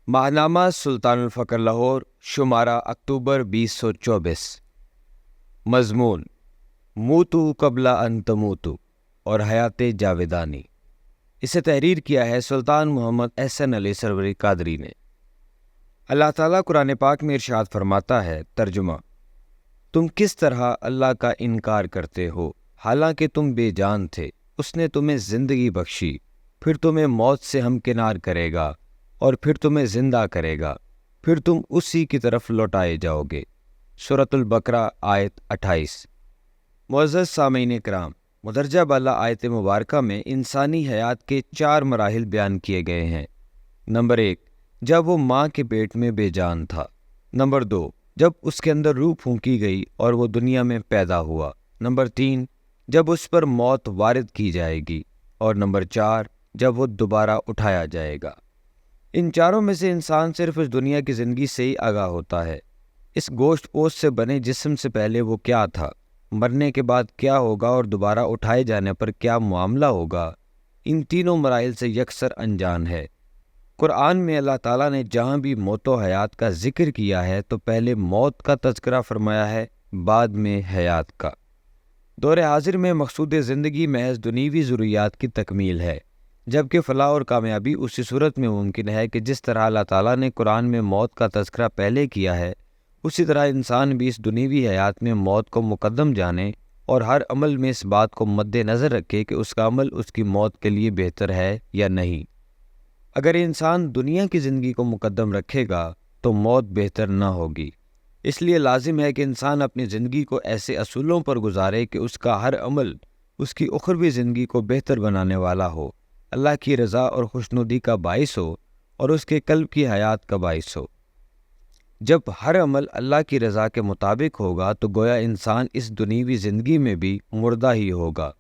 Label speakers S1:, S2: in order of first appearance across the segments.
S1: ماہنامہ سلطان الفقر لاہور شمارہ اکتوبر 2024۔ مضمون: موتو قبل ان تموتو اور حیات جاویدانی۔ اسے تحریر کیا ہے سلطان محمد احسن علی سروری قادری نے۔ اللہ تعالیٰ قرآن پاک میں ارشاد فرماتا ہے، ترجمہ: تم کس طرح اللہ کا انکار کرتے ہو حالانکہ تم بے جان تھے، اس نے تمہیں زندگی بخشی، پھر تمہیں موت سے ہمکنار کرے گا اور پھر تمہیں زندہ کرے گا، پھر تم اسی کی طرف لوٹائے جاؤ گے۔ سورۃ البقرہ آیت 28۔ معزز سامعین کرام، مدرجہ بالا آیت مبارکہ میں انسانی حیات کے 4 مراحل بیان کیے گئے ہیں۔ نمبر 1، جب وہ ماں کے پیٹ میں بے جان تھا۔ نمبر 2، جب اس کے اندر روح پھونکی گئی اور وہ دنیا میں پیدا ہوا۔ نمبر 3، جب اس پر موت وارد کی جائے گی۔ اور نمبر 4، جب وہ دوبارہ اٹھایا جائے گا۔ ان چاروں میں سے انسان صرف اس دنیا کی زندگی سے ہی آگاہ ہوتا ہے۔ اس گوشت پوست سے بنے جسم سے پہلے وہ کیا تھا، مرنے کے بعد کیا ہوگا اور دوبارہ اٹھائے جانے پر کیا معاملہ ہوگا، ان تینوں مراحل سے یکسر انجان ہے۔ قرآن میں اللہ تعالیٰ نے جہاں بھی موت و حیات کا ذکر کیا ہے تو پہلے موت کا تذکرہ فرمایا ہے، بعد میں حیات کا۔ دور حاضر میں مقصود زندگی محض دنیوی ضروریات کی تکمیل ہے، جبکہ فلاح اور کامیابی اسی صورت میں ممکن ہے کہ جس طرح اللہ تعالیٰ نے قرآن میں موت کا تذکرہ پہلے کیا ہے، اسی طرح انسان بھی اس دنیوی حیات میں موت کو مقدم جانے اور ہر عمل میں اس بات کو مد نظر رکھے کہ اس کا عمل اس کی موت کے لیے بہتر ہے یا نہیں۔ اگر انسان دنیا کی زندگی کو مقدم رکھے گا تو موت بہتر نہ ہوگی۔ اس لیے لازم ہے کہ انسان اپنی زندگی کو ایسے اصولوں پر گزارے کہ اس کا ہر عمل اس کی اخروی زندگی کو بہتر بنانے والا ہو، اللہ کی رضا اور خوشنودی کا باعث ہو اور اس کے قلب کی حیات کا باعث ہو۔ جب ہر عمل اللہ کی رضا کے مطابق ہوگا تو گویا انسان اس دنیوی زندگی میں بھی مردہ ہی ہوگا،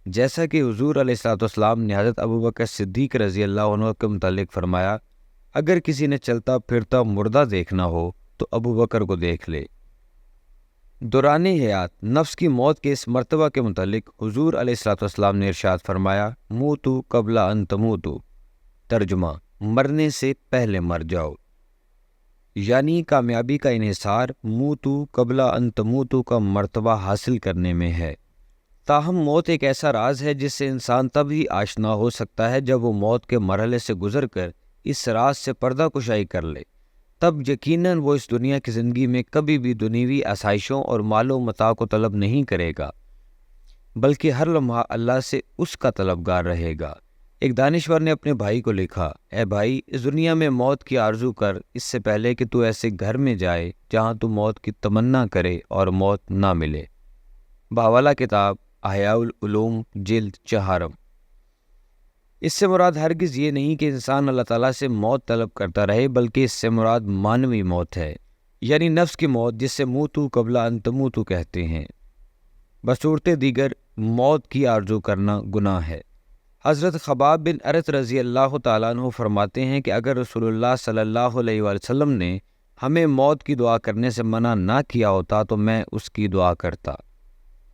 S1: جیسا کہ حضور علیہ الصلوۃ والسلام نے حضرت ابوبکر صدیق رضی اللہ عنہ کے متعلق فرمایا، اگر کسی نے چلتا پھرتا مردہ دیکھنا ہو تو ابوبکر کو دیکھ لے۔ دوران حیات نفس کی موت کے اس مرتبہ کے متعلق حضور علیہ الصلوۃ والسلام نے ارشاد فرمایا، موتو قبل ان تموتو، ترجمہ: مرنے سے پہلے مر جاؤ۔ یعنی کامیابی کا انحصار موتو قبل ان تموتو کا مرتبہ حاصل کرنے میں ہے۔ تاہم موت ایک ایسا راز ہے جس سے انسان تب ہی آشنا ہو سکتا ہے جب وہ موت کے مرحلے سے گزر کر اس راز سے پردہ کشائی کر لے، تب یقیناً وہ اس دنیا کی زندگی میں کبھی بھی دنیوی آسائشوں اور مال و متاع کو طلب نہیں کرے گا، بلکہ ہر لمحہ اللہ سے اس کا طلبگار رہے گا۔ ایک دانشور نے اپنے بھائی کو لکھا، اے بھائی، اس دنیا میں موت کی آرزو کر اس سے پہلے کہ تو ایسے گھر میں جائے جہاں تو موت کی تمنا کرے اور موت نہ ملے۔ بحوالہ کتاب احیاء العلوم جلد 4۔ اس سے مراد ہرگز یہ نہیں کہ انسان اللہ تعالیٰ سے موت طلب کرتا رہے، بلکہ اس سے مراد معنوی موت ہے، یعنی نفس کی موت، جس سے موتو قبل ان تموتو کہتے ہیں۔ بصورت دیگر موت کی آرزو کرنا گناہ ہے۔ حضرت خباب بن ارت رضی اللہ تعالیٰ عنہ فرماتے ہیں کہ اگر رسول اللہ صلی اللہ علیہ وآلہ وسلم نے ہمیں موت کی دعا کرنے سے منع نہ کیا ہوتا تو میں اس کی دعا کرتا۔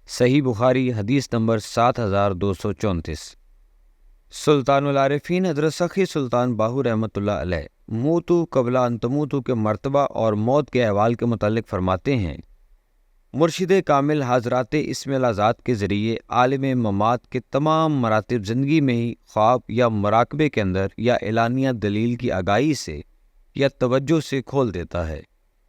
S1: صحیح بخاری حدیث نمبر 7234۔ سلطان العارفین حضرت سخی سلطان باہو رحمۃ اللہ علیہ موتو قبل ان تموتو کے مرتبہ اور موت کے احوال کے متعلق فرماتے ہیں، مرشد کامل حضرات اسم الازاد کے ذریعے عالم ممات کے تمام مراتب زندگی میں ہی خواب یا مراقبے کے اندر یا اعلانیہ دلیل کی آگاہی سے یا توجہ سے کھول دیتا ہے،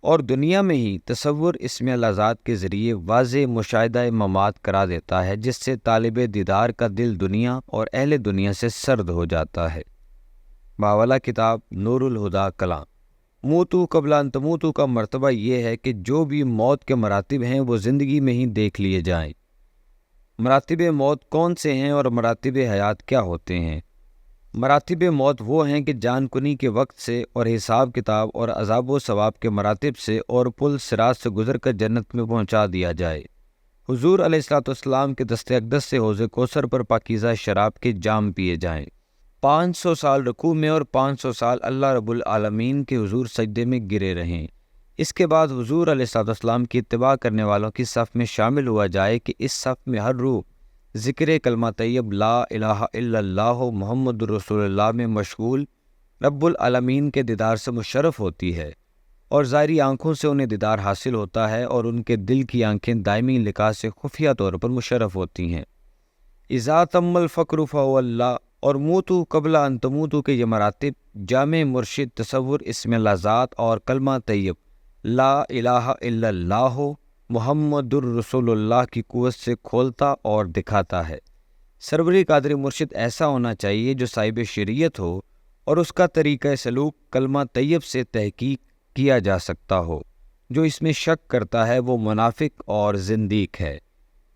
S1: اور دنیا میں ہی تصور اسم الازاد کے ذریعے واضح مشاہدہ ممات کرا دیتا ہے، جس سے طالب دیدار کا دل دنیا اور اہل دنیا سے سرد ہو جاتا ہے۔ بحوالہ کتاب نور الہدیٰ کلام۔ موتو قبل ان تموتو کا مرتبہ یہ ہے کہ جو بھی موت کے مراتب ہیں وہ زندگی میں ہی دیکھ لیے جائیں۔ مراتب موت کون سے ہیں اور مراتب حیات کیا ہوتے ہیں؟ مراتب موت وہ ہیں کہ جان کنی کے وقت سے اور حساب کتاب اور عذاب و ثواب کے مراتب سے اور پل صراط سے گزر کر جنت میں پہنچا دیا جائے۔ حضور علیہ الصلوۃ والسلام کے دست اقدس سے حوض کوثر پر پاکیزہ شراب کے جام پیے جائیں، 500 سال رکوع میں اور 500 سال اللہ رب العالمین کے حضور سجدے میں گرے رہیں۔ اس کے بعد حضور علیہ الصلوۃ والسلام کی اتباع کرنے والوں کی صف میں شامل ہوا جائے کہ اس صف میں ہر روح ذکر کلمہ طیب لا الہ الا اللہ محمد رسول اللہ میں مشغول رب العالمین کے دیدار سے مشرف ہوتی ہے، اور ظاہری آنکھوں سے انہیں دیدار حاصل ہوتا ہے، اور ان کے دل کی آنکھیں دائمی لقاء سے خفیہ طور پر مشرف ہوتی ہیں۔ اذا تم الفقر فهو اللہ اور موتو قبل ان تموتو کے یہ مراتب جامع مرشد تصور اسم لذات اور کلمہ طیب لا الہ الا اللہ محمد الرسول اللہ کی قوت سے کھولتا اور دکھاتا ہے۔ سروری قادری مرشد ایسا ہونا چاہیے جو صاحب شریعت ہو، اور اس کا طریقہ سلوک کلمہ طیب سے تحقیق کیا جا سکتا ہو۔ جو اس میں شک کرتا ہے وہ منافق اور زندیق ہے۔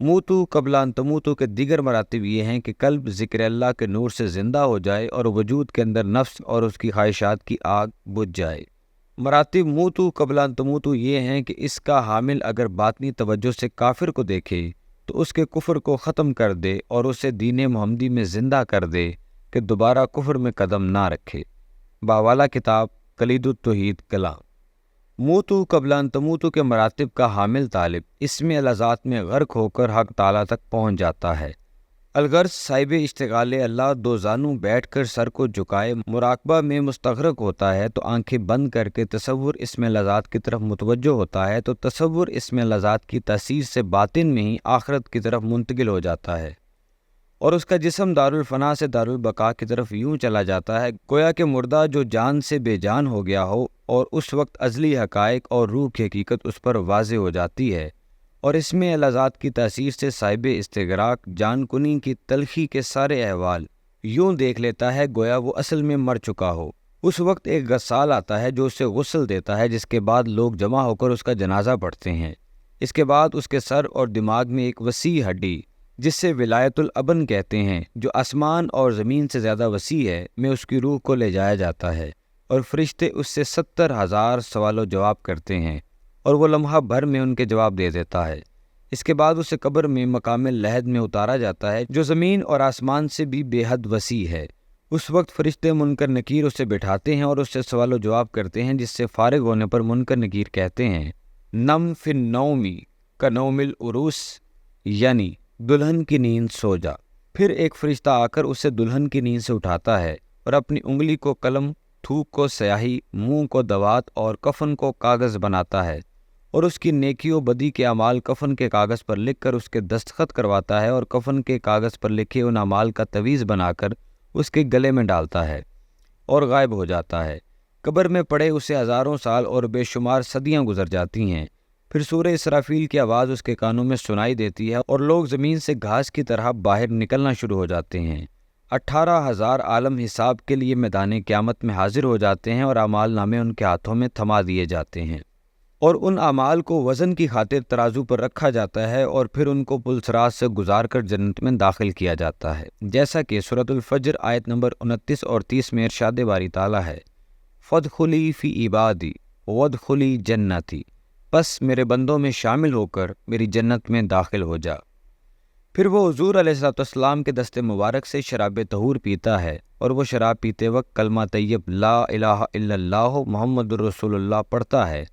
S1: موتو قبل ان تموتو کے دیگر مراتب یہ ہیں کہ قلب ذکر اللہ کے نور سے زندہ ہو جائے اور وجود کے اندر نفس اور اس کی خواہشات کی آگ بجھ جائے۔ مراتب موتو قبل ان تموتو یہ ہیں کہ اس کا حامل اگر باطنی توجہ سے کافر کو دیکھے تو اس کے کفر کو ختم کر دے اور اسے دین محمدی میں زندہ کر دے کہ دوبارہ کفر میں قدم نہ رکھے۔ باوالا کتاب کلید التوحید کلام۔ موتو قبل ان تموتو کے مراتب کا حامل طالب اس میں لذات میں غرق ہو کر حق تعالیٰ تک پہنچ جاتا ہے۔ الغرض صاحب اشتغال اللہ دو زانوں بیٹھ کر سر کو جھکائے مراقبہ میں مستغرق ہوتا ہے تو آنکھیں بند کر کے تصور اسم لذات کی طرف متوجہ ہوتا ہے تو تصور اسم لذات کی تاثیر سے باطن میں ہی آخرت کی طرف منتقل ہو جاتا ہے، اور اس کا جسم دارالفنا سے دارالبقاء کی طرف یوں چلا جاتا ہے گویا کہ مردہ جو جان سے بے جان ہو گیا ہو، اور اس وقت ازلی حقائق اور روح کی حقیقت اس پر واضح ہو جاتی ہے، اور اس میں لذات کی تاثیر سے صاحب استغراق جان کنی کی تلخی کے سارے احوال یوں دیکھ لیتا ہے گویا وہ اصل میں مر چکا ہو۔ اس وقت ایک غسال آتا ہے جو اسے غسل دیتا ہے، جس کے بعد لوگ جمع ہو کر اس کا جنازہ پڑھتے ہیں۔ اس کے بعد اس کے سر اور دماغ میں ایک وسیع ہڈی جس سے ولایت الابن کہتے ہیں، جو آسمان اور زمین سے زیادہ وسیع ہے، میں اس کی روح کو لے جایا جاتا ہے، اور فرشتے اس سے 70,000 سوال و جواب کرتے ہیں، اور وہ لمحہ بھر میں ان کے جواب دے دیتا ہے۔ اس کے بعد اسے قبر میں مقام لحد میں اتارا جاتا ہے جو زمین اور آسمان سے بھی بے حد وسیع ہے۔ اس وقت فرشتے منکر نکیر اسے بٹھاتے ہیں اور اس سے سوال و جواب کرتے ہیں، جس سے فارغ ہونے پر منکر نکیر کہتے ہیں نم فی النومی کنوم العروس، یعنی دلہن کی نیند سو جا۔ پھر ایک فرشتہ آ کر اسے دلہن کی نیند سے اٹھاتا ہے اور اپنی انگلی کو قلم، تھوک کو سیاہی، منہ کو دوات اور کفن کو کاغذ بناتا ہے، اور اس کی نیکی و بدی کے اعمال کفن کے کاغذ پر لکھ کر اس کے دستخط کرواتا ہے، اور کفن کے کاغذ پر لکھے ان اعمال کا تعویذ بنا کر اس کے گلے میں ڈالتا ہے اور غائب ہو جاتا ہے۔ قبر میں پڑے اسے ہزاروں سال اور بے شمار صدیاں گزر جاتی ہیں۔ پھر سورہ اسرافیل کی آواز اس کے کانوں میں سنائی دیتی ہے اور لوگ زمین سے گھاس کی طرح باہر نکلنا شروع ہو جاتے ہیں۔ 18,000 عالم حساب کے لیے میدان قیامت میں حاضر ہو جاتے ہیں، اور اعمال نامے ان کے ہاتھوں میں تھما دیے جاتے ہیں، اور ان اعمال کو وزن کی خاطر ترازو پر رکھا جاتا ہے، اور پھر ان کو پلسرات سے گزار کر جنت میں داخل کیا جاتا ہے، جیسا کہ سورۃ الفجر آیت نمبر 29 اور 30 میں ارشاد باری تعالیٰ ہے فَادْخُلِي فِي عِبَادِي وَادْخُلِي جَنَّتِي، پس میرے بندوں میں شامل ہو کر میری جنت میں داخل ہو جا۔ پھر وہ حضور علیہ السلام کے دست مبارک سے شراب طہور پیتا ہے، اور وہ شراب پیتے وقت کلمہ طیب لا الہ الا اللہ محمد الرسول اللہ پڑھتا ہے،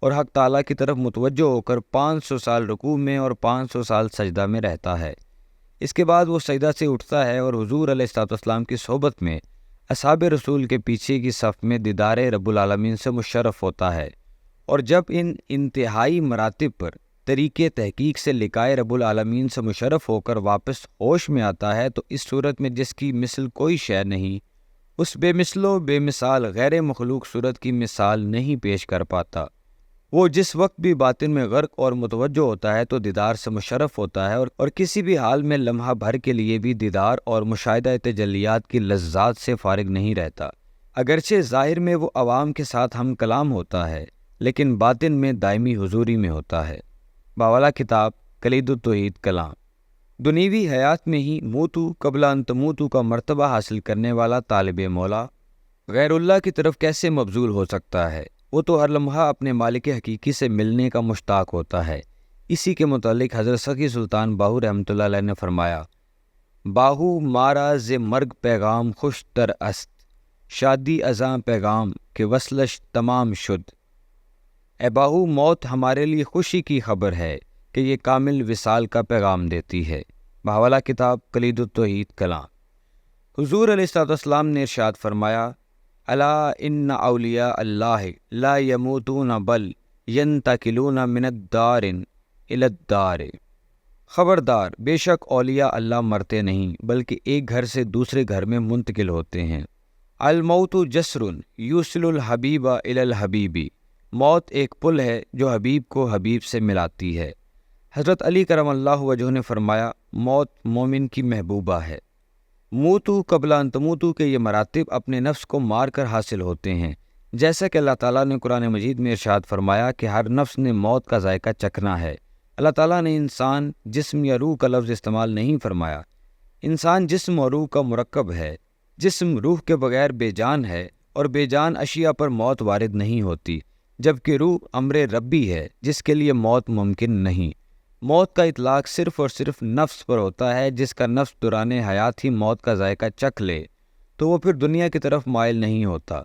S1: اور حق تعالیٰ کی طرف متوجہ ہو کر 500 سال رکوع میں اور 500 سال سجدہ میں رہتا ہے۔ اس کے بعد وہ سجدہ سے اٹھتا ہے اور حضور علیہ السلام کی صحبت میں اصحاب رسول کے پیچھے کی صف میں دیدار رب العالمین سے مشرف ہوتا ہے، اور جب ان انتہائی مراتب پر طریقے تحقیق سے لقائے رب العالمین سے مشرف ہو کر واپس ہوش میں آتا ہے تو اس صورت میں جس کی مثل کوئی شے نہیں، اس بے مثل و بے مثال غیر مخلوق صورت کی مثال نہیں پیش کر پاتا۔ وہ جس وقت بھی باطن میں غرق اور متوجہ ہوتا ہے تو دیدار سے مشرف ہوتا ہے، اور کسی بھی حال میں لمحہ بھر کے لیے بھی دیدار اور مشاہدہ تجلیات کی لذات سے فارغ نہیں رہتا۔ اگرچہ ظاہر میں وہ عوام کے ساتھ ہم کلام ہوتا ہے، لیکن باطن میں دائمی حضوری میں ہوتا ہے۔ باوالا کتاب کلید التوحید کلام۔ دنیوی حیات میں ہی موتو قبل ان تموتو کا مرتبہ حاصل کرنے والا طالب مولا غیر اللہ کی طرف کیسے مبذول ہو سکتا ہے؟ وہ تو ہر لمحہ اپنے مالک حقیقی سے ملنے کا مشتاق ہوتا ہے۔ اسی کے متعلق حضرت سخی سلطان باہو رحمۃ اللہ علیہ نے فرمایا باہو مارا ز مرگ پیغام خوش تر است، شادی ازاں پیغام کہ وصلش تمام شد۔ اے باہو، موت ہمارے لیے خوشی کی خبر ہے کہ یہ کامل وصال کا پیغام دیتی ہے۔ بحوالہ کتاب کلید التوحید کلام۔ حضور علیہ السلام نے ارشاد فرمایا الا ان اولیاء اللہ لا یموتون بل ینتقلون من الدار الی الدار، خبردار بے شک اولیاء اللہ مرتے نہیں بلکہ ایک گھر سے دوسرے گھر میں منتقل ہوتے ہیں۔ الموت جسر یوصل الحبیب الی الحبیب، موت ایک پل ہے جو حبیب کو حبیب سے ملاتی ہے۔ حضرت علی کرم اللہ وجہہ نے فرمایا موت مومن کی محبوبہ ہے۔ موتو قبل ان تموتو کے یہ مراتب اپنے نفس کو مار کر حاصل ہوتے ہیں، جیسا کہ اللہ تعالیٰ نے قرآن مجید میں ارشاد فرمایا کہ ہر نفس نے موت کا ذائقہ چکھنا ہے۔ اللہ تعالیٰ نے انسان جسم یا روح کا لفظ استعمال نہیں فرمایا۔ انسان جسم اور روح کا مرکب ہے۔ جسم روح کے بغیر بے جان ہے اور بے جان اشیاء پر موت وارد نہیں ہوتی، جبکہ روح امر ربی ہے جس کے لیے موت ممکن نہیں۔ موت کا اطلاق صرف اور صرف نفس پر ہوتا ہے۔ جس کا نفس دوران حیات ہی موت کا ذائقہ چکھ لے تو وہ پھر دنیا کی طرف مائل نہیں ہوتا۔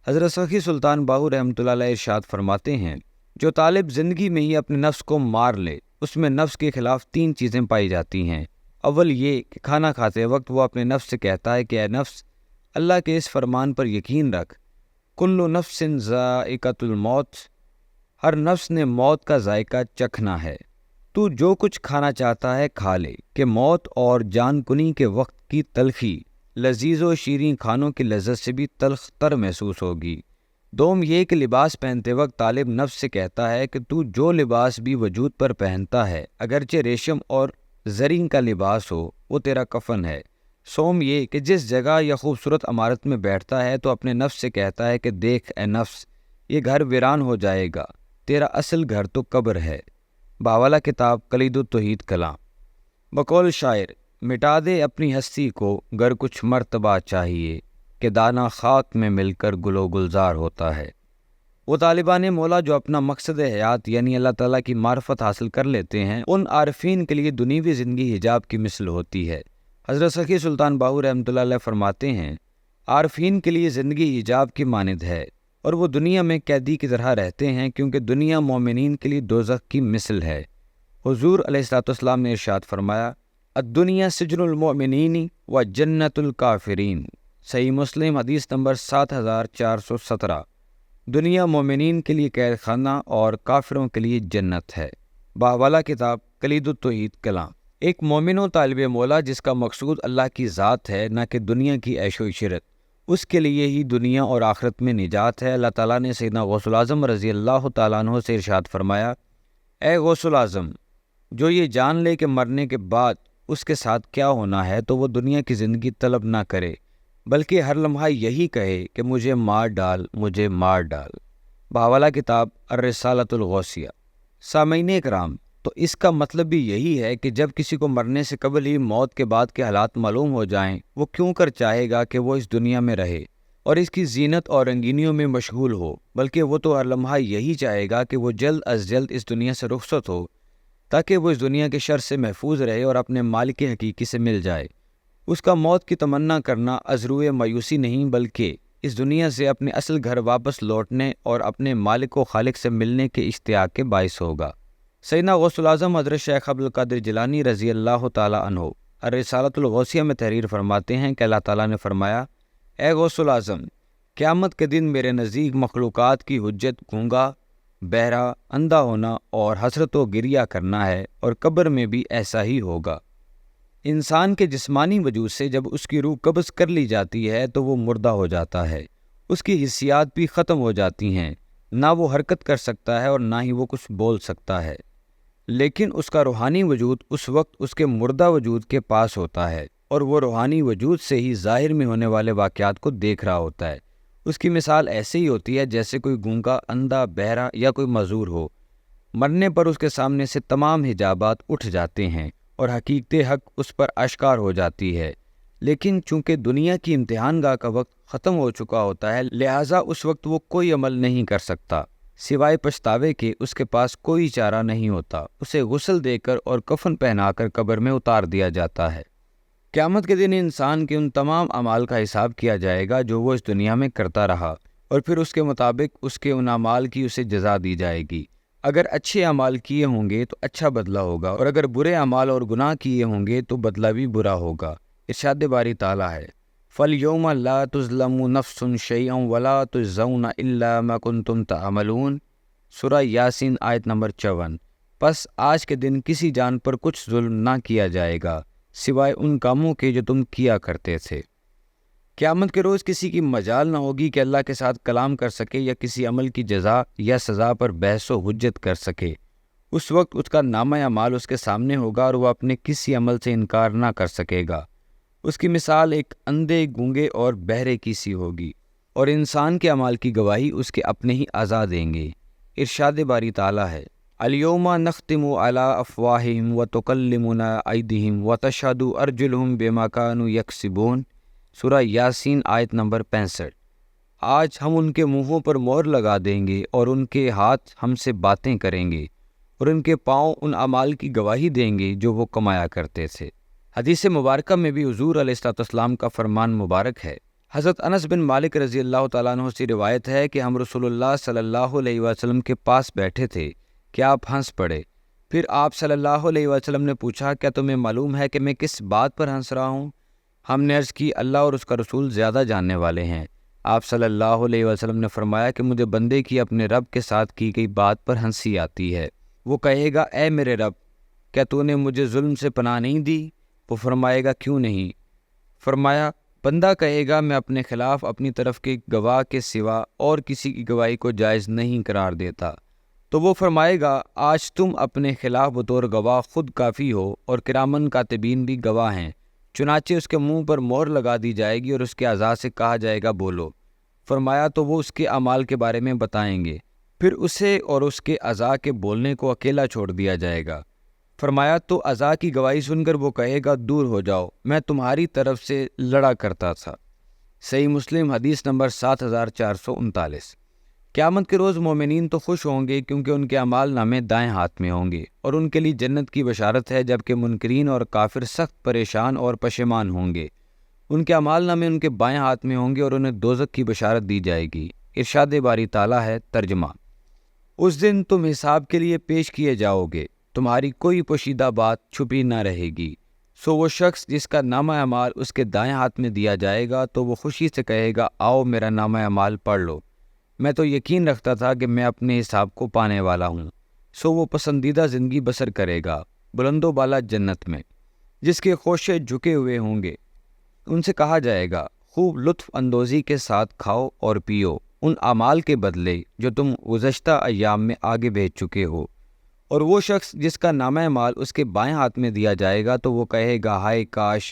S1: حضرت سخی سلطان باہو رحمۃ اللہ علیہ ارشاد فرماتے ہیں جو طالب زندگی میں ہی اپنے نفس کو مار لے اس میں نفس کے خلاف 3 چیزیں پائی جاتی ہیں۔ اول یہ کہ کھانا کھاتے وقت وہ اپنے نفس سے کہتا ہے کہ اے نفس، اللہ کے اس فرمان پر یقین رکھ، کل نفس ذائقۃ الموت، ہر نفس نے موت کا ذائقہ چکھنا ہے، تو جو کچھ کھانا چاہتا ہے کھا لے، کہ موت اور جان کنی کے وقت کی تلخی لذیذ و شیریں کھانوں کی لذت سے بھی تلخ تر محسوس ہوگی۔ دوم یہ کہ لباس پہنتے وقت طالب نفس سے کہتا ہے کہ تو جو لباس بھی وجود پر پہنتا ہے اگرچہ ریشم اور زرین کا لباس ہو وہ تیرا کفن ہے۔ سوم یہ کہ جس جگہ یا خوبصورت عمارت میں بیٹھتا ہے تو اپنے نفس سے کہتا ہے کہ دیکھ اے نفس، یہ گھر ویران ہو جائے گا، تیرا اصل گھر تو قبر ہے۔ باولہ کتاب کلید التوحید کلام۔ بقول شاعر مٹا دے اپنی ہستی کو گر کچھ مرتبہ چاہیے، کہ دانہ خاک میں مل کر گل و گلزار ہوتا ہے۔ وہ طالبان مولا جو اپنا مقصد حیات یعنی اللہ تعالیٰ کی معرفت حاصل کر لیتے ہیں، ان عارفین کے لیے دنیوی زندگی حجاب کی مثل ہوتی ہے۔ حضرت سخی سلطان باہو رحمۃ اللہ علیہ فرماتے ہیں عارفین کے لیے زندگی حجاب کی مانند ہے اور وہ دنیا میں قیدی کی طرح رہتے ہیں، کیونکہ دنیا مومنین کے لیے دوزخ کی مثل ہے۔ حضور علیہ الصلوۃ والسلام نے ارشاد فرمایا الدنیا سجن المؤمنین و جنت الکافرین، صحیح مسلم حدیث نمبر 7417۔ دنیا مومنین کے لیے قید خانہ اور کافروں کے لیے جنت ہے۔ باولہ کتاب کلید التوحید کلام۔ ایک مومن و طالب مولا جس کا مقصود اللہ کی ذات ہے نہ کہ دنیا کی عیش و عشرت، اس کے لیے ہی دنیا اور آخرت میں نجات ہے۔ اللہ تعالیٰ نے سیدنا غوث الاعظم رضی اللہ تعالیٰ عنہ سے ارشاد فرمایا اے غوث الاعظم، جو یہ جان لے کہ مرنے کے بعد اس کے ساتھ کیا ہونا ہے تو وہ دنیا کی زندگی طلب نہ کرے، بلکہ ہر لمحہ یہی کہے کہ مجھے مار ڈال، مجھے مار ڈال۔ باولہ کتاب الرسالۃ الغوثیہ۔ سامعین اکرام، تو اس کا مطلب بھی یہی ہے کہ جب کسی کو مرنے سے قبل ہی موت کے بعد کے حالات معلوم ہو جائیں، وہ کیوں کر چاہے گا کہ وہ اس دنیا میں رہے اور اس کی زینت اور رنگینیوں میں مشغول ہو، بلکہ وہ تو ہر لمحہ یہی چاہے گا کہ وہ جلد از جلد اس دنیا سے رخصت ہو تاکہ وہ اس دنیا کے شر سے محفوظ رہے اور اپنے مالک حقیقی سے مل جائے۔ اس کا موت کی تمنا کرنا ازروئے مایوسی نہیں بلکہ اس دنیا سے اپنے اصل گھر واپس لوٹنے اور اپنے مالک و خالق سے ملنے کے اشتیاق کے باعث ہوگا۔ سیدنا غوث الاعظم حضرت شیخ عبدالقادر جیلانی رضی اللہ تعالیٰ عنہ الرسالۃ الغوثیہ میں تحریر فرماتے ہیں کہ اللہ تعالیٰ نے فرمایا اے غوث الاعظم، قیامت کے دن میرے نزدیک مخلوقات کی حجت گونگا، بہرا، اندھا ہونا اور حسرت و گریہ کرنا ہے، اور قبر میں بھی ایسا ہی ہوگا۔ انسان کے جسمانی وجود سے جب اس کی روح قبض کر لی جاتی ہے تو وہ مردہ ہو جاتا ہے، اس کی حسیات بھی ختم ہو جاتی ہیں، نہ وہ حرکت کر سکتا ہے اور نہ ہی وہ کچھ بول سکتا ہے، لیکن اس کا روحانی وجود اس وقت اس کے مردہ وجود کے پاس ہوتا ہے اور وہ روحانی وجود سے ہی ظاہر میں ہونے والے واقعات کو دیکھ رہا ہوتا ہے۔ اس کی مثال ایسے ہی ہوتی ہے جیسے کوئی گونگا، اندھا، بہرا یا کوئی معذور ہو۔ مرنے پر اس کے سامنے سے تمام حجابات اٹھ جاتے ہیں اور حقیقت حق اس پر اشکار ہو جاتی ہے، لیکن چونکہ دنیا کی امتحان گاہ کا وقت ختم ہو چکا ہوتا ہے، لہٰذا اس وقت وہ کوئی عمل نہیں کر سکتا سوائے پچھتاوے کے۔ اس کے پاس کوئی چارہ نہیں ہوتا، اسے غسل دے کر اور کفن پہنا کر قبر میں اتار دیا جاتا ہے۔ قیامت کے دن انسان کے ان تمام اعمال کا حساب کیا جائے گا جو وہ اس دنیا میں کرتا رہا، اور پھر اس کے مطابق اس کے ان اعمال کی اسے جزا دی جائے گی۔ اگر اچھے اعمال کیے ہوں گے تو اچھا بدلہ ہوگا، اور اگر برے اعمال اور گناہ کیے ہوں گے تو بدلہ بھی برا ہوگا۔ ارشاد باری تعالیٰ ہے
S2: فَالْيَوْمَ لَا تُظْلَمُ نَفْسٌ شَيْئًا وَلَا تُجْزَوْنَ إِلَّا مَا كُنْتُمْ تَعْمَلُونَ۔ سورہ یاسین آیت نمبر 54۔ پس آج کے دن کسی جان پر کچھ ظلم نہ کیا جائے گا سوائے ان کاموں کے جو تم کیا کرتے تھے۔ قیامت کے روز کسی کی مجال نہ ہوگی کہ اللہ کے ساتھ کلام کر سکے یا کسی عمل کی جزا یا سزا پر بحث و حجت کر سکے۔ اس وقت اس کا نامہ اعمال اس کے سامنے ہوگا اور وہ اپنے کسی عمل سے انکار نہ کر سکے گا۔ اس کی مثال ایک اندھے، گونگے اور بہرے کی سی ہوگی، اور انسان کے اعمال کی گواہی اس کے اپنے ہی اعضاء دیں گے۔ ارشاد باری تعالیٰ ہے، الیوم نختم علی افواہہم وتکلمنا ایدیہم وتشہد ارجلہم بما کانوا یکسبون۔ سورہ یاسین آیت نمبر 65۔ آج ہم ان کے منہوں پر مہر لگا دیں گے اور ان کے ہاتھ ہم سے باتیں کریں گے اور ان کے پاؤں ان اعمال کی گواہی دیں گے جو وہ کمایا کرتے تھے۔ حدیث مبارکہ میں بھی حضور علیہ السلام کا فرمان مبارک ہے۔ حضرت انس بن مالک رضی اللہ تعالیٰ عنہ سے روایت ہے کہ ہم رسول اللہ صلی اللہ علیہ وسلم کے پاس بیٹھے تھے کہ آپ ہنس پڑے۔ پھر آپ صلی اللہ علیہ وسلم نے پوچھا، کیا تمہیں معلوم ہے کہ میں کس بات پر ہنس رہا ہوں؟ ہم نے عرض کی، اللہ اور اس کا رسول زیادہ جاننے والے ہیں۔ آپ صلی اللہ علیہ وسلم نے فرمایا کہ مجھے بندے کی اپنے رب کے ساتھ کی گئی بات پر ہنسی آتی ہے۔ وہ کہے گا، اے میرے رب، کیا تو نے مجھے ظلم سے پناہ نہیں دی؟ وہ فرمائے گا، کیوں نہیں؟ فرمایا، بندہ کہے گا، میں اپنے خلاف اپنی طرف کے گواہ کے سوا اور کسی کی گواہی کو جائز نہیں قرار دیتا۔ تو وہ فرمائے گا، آج تم اپنے خلاف بطور گواہ خود کافی ہو اور کرامن کاتبین بھی گواہ ہیں۔ چنانچہ اس کے منہ پر مہر لگا دی جائے گی اور اس کے اعضاء سے کہا جائے گا، بولو۔ فرمایا تو وہ اس کے اعمال کے بارے میں بتائیں گے، پھر اسے اور اس کے اعضاء کے بولنے کو اکیلا چھوڑ دیا جائے گا۔ فرمایا تو اعضاء کی گواہی سن کر وہ کہے گا، دور ہو جاؤ، میں تمہاری طرف سے لڑا کرتا تھا۔ صحیح مسلم حدیث نمبر 7439۔ قیامت کے روز مومنین تو خوش ہوں گے کیونکہ ان کے اعمال نامے دائیں ہاتھ میں ہوں گے اور ان کے لیے جنت کی بشارت ہے، جبکہ منکرین اور کافر سخت پریشان اور پشیمان ہوں گے۔ ان کے اعمال نامے ان کے بائیں ہاتھ میں ہوں گے اور انہیں دوزخ کی بشارت دی جائے گی۔ ارشاد باری تعالیٰ ہے، ترجمہ، اس دن تم حساب کے لیے پیش کیے جاؤ گے، تمہاری کوئی پوشیدہ بات چھپی نہ رہے گی۔ سو وہ شخص جس کا نامہ اعمال اس کے دائیں ہاتھ میں دیا جائے گا تو وہ خوشی سے کہے گا، آؤ میرا نامہ اعمال پڑھ لو، میں تو یقین رکھتا تھا کہ میں اپنے حساب کو پانے والا ہوں۔ سو وہ پسندیدہ زندگی بسر کرے گا بلند و بالا جنت میں، جس کے خوشے جھکے ہوئے ہوں گے۔ ان سے کہا جائے گا، خوب لطف اندوزی کے ساتھ کھاؤ اور پیو ان اعمال کے بدلے جو تم گزشتہ ایام میں آگے بھیج چکے ہو۔ اور وہ شخص جس کا نامہ اعمال اس کے بائیں ہاتھ میں دیا جائے گا تو وہ کہے گا، ہائے کاش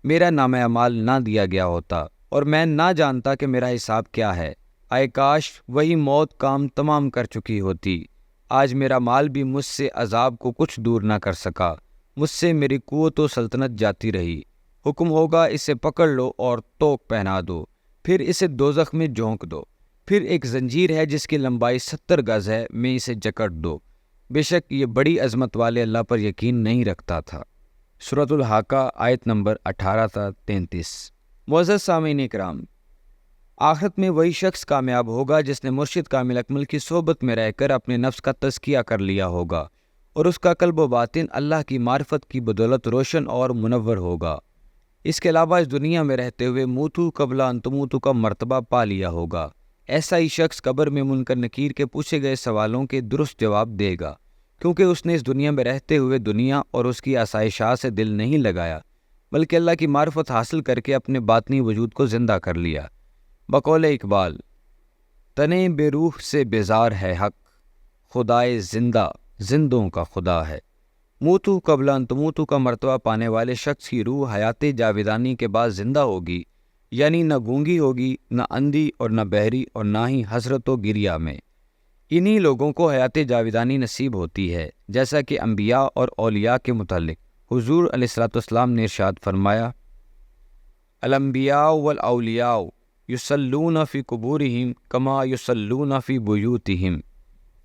S2: میرا نامہ اعمال نہ دیا گیا ہوتا اور میں نہ جانتا کہ میرا حساب کیا ہے۔ آئے کاش وہی موت کام تمام کر چکی ہوتی۔ آج میرا مال بھی مجھ سے عذاب کو کچھ دور نہ کر سکا، مجھ سے میری قوت و سلطنت جاتی رہی۔ حکم ہوگا، اسے پکڑ لو اور توق پہنا دو، پھر اسے دوزخ میں جھونک دو۔ پھر ایک زنجیر ہے جس کی لمبائی 70 گز ہے، میں اسے جکڑ دو۔ بے شک یہ بڑی عظمت والے اللہ پر یقین نہیں رکھتا تھا۔ سورۃ الحاقہ آیت نمبر 18 تا 33۔ معزز سامعین اکرام، آخرت میں وہی شخص کامیاب ہوگا جس نے مرشد کامل اکمل کی صحبت میں رہ کر اپنے نفس کا تزکیہ کر لیا ہوگا اور اس کا قلب و باطن اللہ کی معرفت کی بدولت روشن اور منور ہوگا۔ اس کے علاوہ اس دنیا میں رہتے ہوئے موتو قبل ان تموتو کا مرتبہ پا لیا ہوگا۔ ایسا ہی شخص قبر میں منکر نکیر کے پوچھے گئے سوالوں کے درست جواب دے گا، کیونکہ اس نے اس دنیا میں رہتے ہوئے دنیا اور اس کی آسائشات سے دل نہیں لگایا، بلکہ اللہ کی معرفت حاصل کر کے اپنے باطنی وجود کو زندہ کر لیا۔ بقول اقبال، تنے بے روح سے بیزار ہے حق، خدائے زندہ زندوں کا خدا ہے۔ موتو قبل ان تموتو کا مرتبہ پانے والے شخص کی روح حیات جاویدانی کے بعد زندہ ہوگی، یعنی نہ گونگی ہوگی، نہ اندھی اور نہ بہری اور نہ ہی حسرت و گریہ میں۔ انہی لوگوں کو حیات جاویدانی نصیب ہوتی ہے، جیسا کہ انبیاء اور اولیاء کے متعلق حضور علیہ السلام نے ارشاد فرمایا، الانبیاء والاولیاء یصلون فی قبورہم کما یصلون فی بیوتہم۔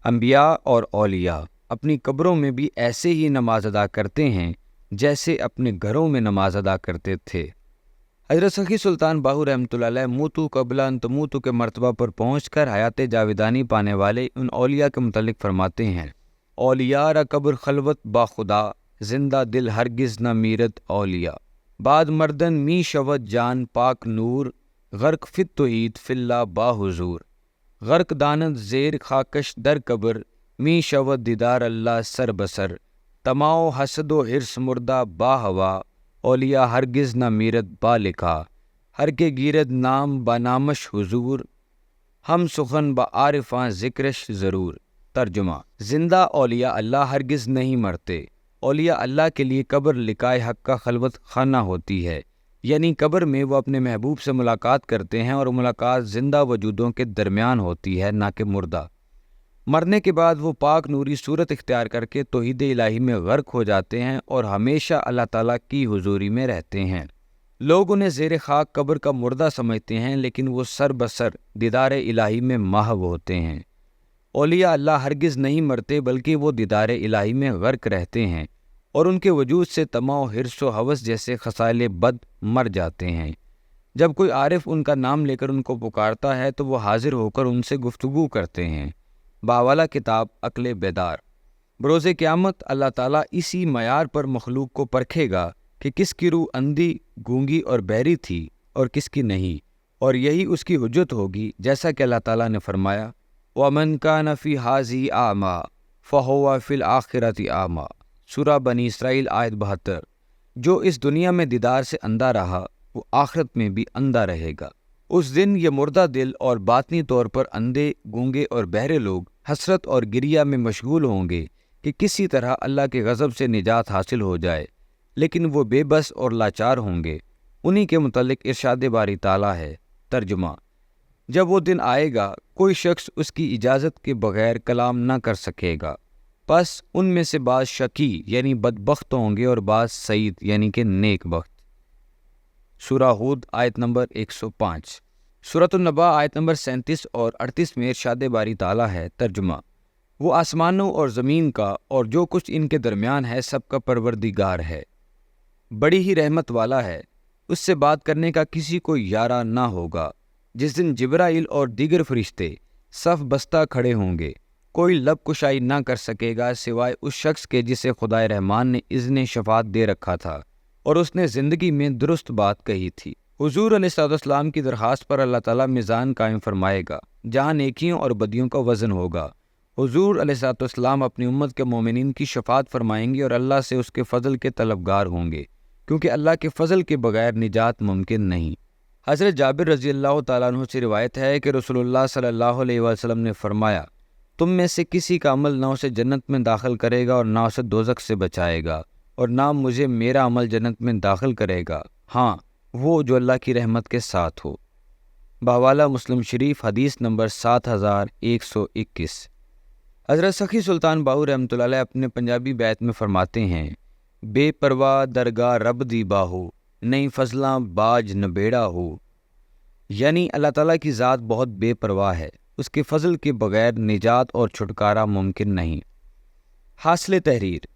S2: انبیاء اور اولیاء اپنی قبروں میں بھی ایسے ہی نماز ادا کرتے ہیں جیسے اپنے گھروں میں نماز ادا کرتے تھے۔ حضرت سخی سلطان باہو رحمۃ اللہ علیہ موتو قبل ان تموتو کے مرتبہ پر پہنچ کر حیات جاویدانی پانے والے ان اولیاء کے متعلق فرماتے ہیں، اولیاء را قبر خلوت با خدا، زندہ دل ہرگز نہ میرت اولیاء۔ بعد مردن می شود جان پاک نور، غرق فت توحید فی اللہ با حضور، غرق دانت زیر خاکش در قبر، می شود دیدار اللہ سر بسر، تماؤ حسد و حرص مردہ با ہوا، اولیاء ہرگز نہ میرت با لکھا، ہر کے گیرد نام با نامش حضور، ہم سخن با عارفاں ذکرش ضرور۔ ترجمہ: زندہ اولیاء اللہ ہرگز نہیں مرتے۔ اولیاء اللہ کے لیے قبر لقائے حق کا خلوت خانہ ہوتی ہے، یعنی قبر میں وہ اپنے محبوب سے ملاقات کرتے ہیں، اور ملاقات زندہ وجودوں کے درمیان ہوتی ہے، نہ کہ مردہ۔ مرنے کے بعد وہ پاک نوری صورت اختیار کر کے توحید الہی میں غرق ہو جاتے ہیں اور ہمیشہ اللہ تعالیٰ کی حضوری میں رہتے ہیں۔ لوگ انہیں زیر خاک قبر کا مردہ سمجھتے ہیں، لیکن وہ سر بسر دیدار الہی میں محو ہوتے ہیں۔ اولیاء اللہ ہرگز نہیں مرتے، بلکہ وہ دیدار الہی میں غرق رہتے ہیں، اور ان کے وجود سے طمع و حرص و ہوس جیسے خصائل بد مر جاتے ہیں۔ جب کوئی عارف ان کا نام لے کر ان کو پکارتا ہے تو وہ حاضر ہو کر ان سے گفتگو کرتے ہیں۔ باوالا کتاب عقل بیدار۔ بروز قیامت اللہ تعالیٰ اسی معیار پر مخلوق کو پرکھے گا کہ کس کی روح اندھی، گونگی اور بہری تھی اور کس کی نہیں، اور یہی اس کی حجت ہوگی، جیسا کہ اللہ تعالیٰ نے فرمایا وَمَنْ كَانَ فِي هَٰذِهِ أَعْمَىٰ فَهُوَ فِي الْآخِرَةِ أَعْمَىٰ، سورہ بنی اسرائیل آیت 72۔ جو اس دنیا میں دیدار سے اندھا رہا وہ آخرت میں بھی اندھا رہے گا۔ اس دن یہ مردہ دل اور باطنی طور پر اندھے، گونگے اور بہرے لوگ حسرت اور گریہ میں مشغول ہوں گے کہ کسی طرح اللہ کے غضب سے نجات حاصل ہو جائے، لیکن وہ بے بس اور لاچار ہوں گے۔ انہی کے متعلق ارشاد باری تعالیٰ ہے۔ ترجمہ: جب وہ دن آئے گا کوئی شخص اس کی اجازت کے بغیر کلام نہ کر سکے گا، پس ان میں سے بعض شقی یعنی بدبخت ہوں گے اور بعض سعید یعنی کہ نیک بخت۔ سورہ ہود آیت نمبر 105۔ سورۃ النبا آیت نمبر 37 اور 38 میں ارشاد باری تعالیٰ ہے۔ ترجمہ: وہ آسمانوں اور زمین کا اور جو کچھ ان کے درمیان ہے سب کا پروردگار ہے، بڑی ہی رحمت والا ہے، اس سے بات کرنے کا کسی کو یارہ نہ ہوگا۔ جس دن جبرائیل اور دیگر فرشتے صف بستہ کھڑے ہوں گے، کوئی لب کشائی نہ کر سکے گا سوائے اس شخص کے جسے خدائے رحمان نے اذن شفاعت دے رکھا تھا اور اس نے زندگی میں درست بات کہی تھی۔ حضور علیہ السلام کی درخواست پر اللہ تعالیٰ میزان قائم فرمائے گا جہاں نیکیوں اور بدیوں کا وزن ہوگا۔ حضور علیہ السلام اپنی امت کے مومنین کی شفاعت فرمائیں گے اور اللہ سے اس کے فضل کے طلبگار ہوں گے، کیونکہ اللہ کے فضل کے بغیر نجات ممکن نہیں۔ حضرت جابر رضی اللہ تعالیٰ عنہ سے روایت ہے کہ رسول اللہ صلی اللہ علیہ وسلم نے فرمایا، تم میں سے کسی کا عمل نہ اسے جنت میں داخل کرے گا اور نہ اسے دوزخ سے بچائے گا، اور نہ مجھے میرا عمل جنت میں داخل کرے گا، ہاں وہ جو اللہ کی رحمت کے ساتھ ہو۔ باوالا مسلم شریف حدیث نمبر 7121۔ حضرت سخی سلطان باہو رحمۃ اللہ علیہ اپنے پنجابی بیت میں فرماتے ہیں، بے پرواہ درگاہ رب دی باہو، نہیں فضلاں باج نبیڑا ہو، یعنی اللہ تعالیٰ کی ذات بہت بے پرواہ ہے، اس کے فضل کے بغیر نجات اور چھٹکارا ممکن نہیں۔ حاصل تحریر: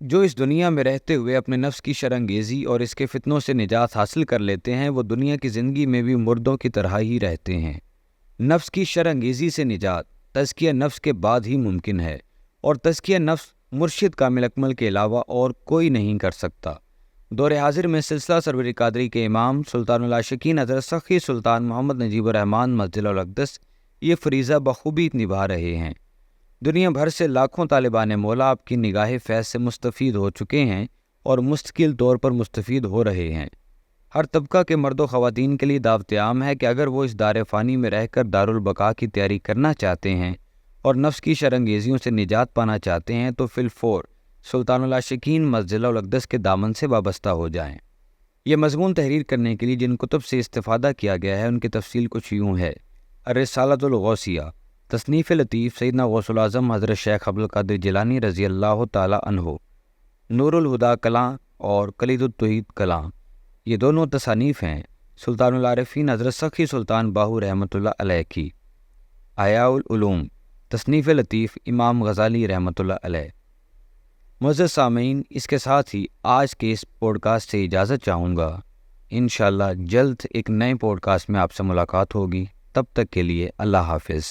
S2: جو اس دنیا میں رہتے ہوئے اپنے نفس کی شرانگیزی اور اس کے فتنوں سے نجات حاصل کر لیتے ہیں، وہ دنیا کی زندگی میں بھی مردوں کی طرح ہی رہتے ہیں۔ نفس کی شرانگیزی سے نجات تزکیہ نفس کے بعد ہی ممکن ہے، اور تزکیہ نفس مرشد کامل اکمل کے علاوہ اور کوئی نہیں کر سکتا۔ دور حاضر میں سلسلہ سرور قادری کے امام سلطان العاشقین حضرت سخی سلطان محمد نجیب الرحمن مسجد الاقدس یہ فریضہ بخوبی نبھا رہے ہیں۔ دنیا بھر سے لاکھوں طالبان مولا آپ کی نگاہ فیض سے مستفید ہو چکے ہیں اور مستقل طور پر مستفید ہو رہے ہیں۔ ہر طبقہ کے مرد و خواتین کے لیے دعوت عام ہے کہ اگر وہ اس دار فانی میں رہ کر دارالبقاء کی تیاری کرنا چاہتے ہیں اور نفس کی شرانگیزیوں سے نجات پانا چاہتے ہیں تو فی الفور سلطان العاشقین مسجد الاقدس کے دامن سے وابستہ ہو جائیں۔ یہ مضمون تحریر کرنے کے لیے جن کتب سے استفادہ کیا گیا ہے ان کی تفصیل کچھ یوں ہے: الرسالۃ الغوثیہ، تصنیف لطیف سیدنا غوث العظم حضرت شیخ عبدالقادر جیلانی رضی اللہ تعالی عنہ، نور الہدیٰ کلاں اور کلید التوحید کلاں، یہ دونوں تصانیف ہیں سلطان العارفین حضرت سخی سلطان باہو رحمۃ اللہ علیہ کی۔ احیاء العلوم، تصنیف لطیف امام غزالی رحمۃ اللہ علیہ۔ معزز سامعین، اس کے ساتھ ہی آج کے اس پوڈ کاسٹ سے اجازت چاہوں گا۔ انشاءاللہ جلد ایک نئے پوڈ کاسٹ میں آپ سے ملاقات ہوگی، تب تک کے لیے اللہ حافظ۔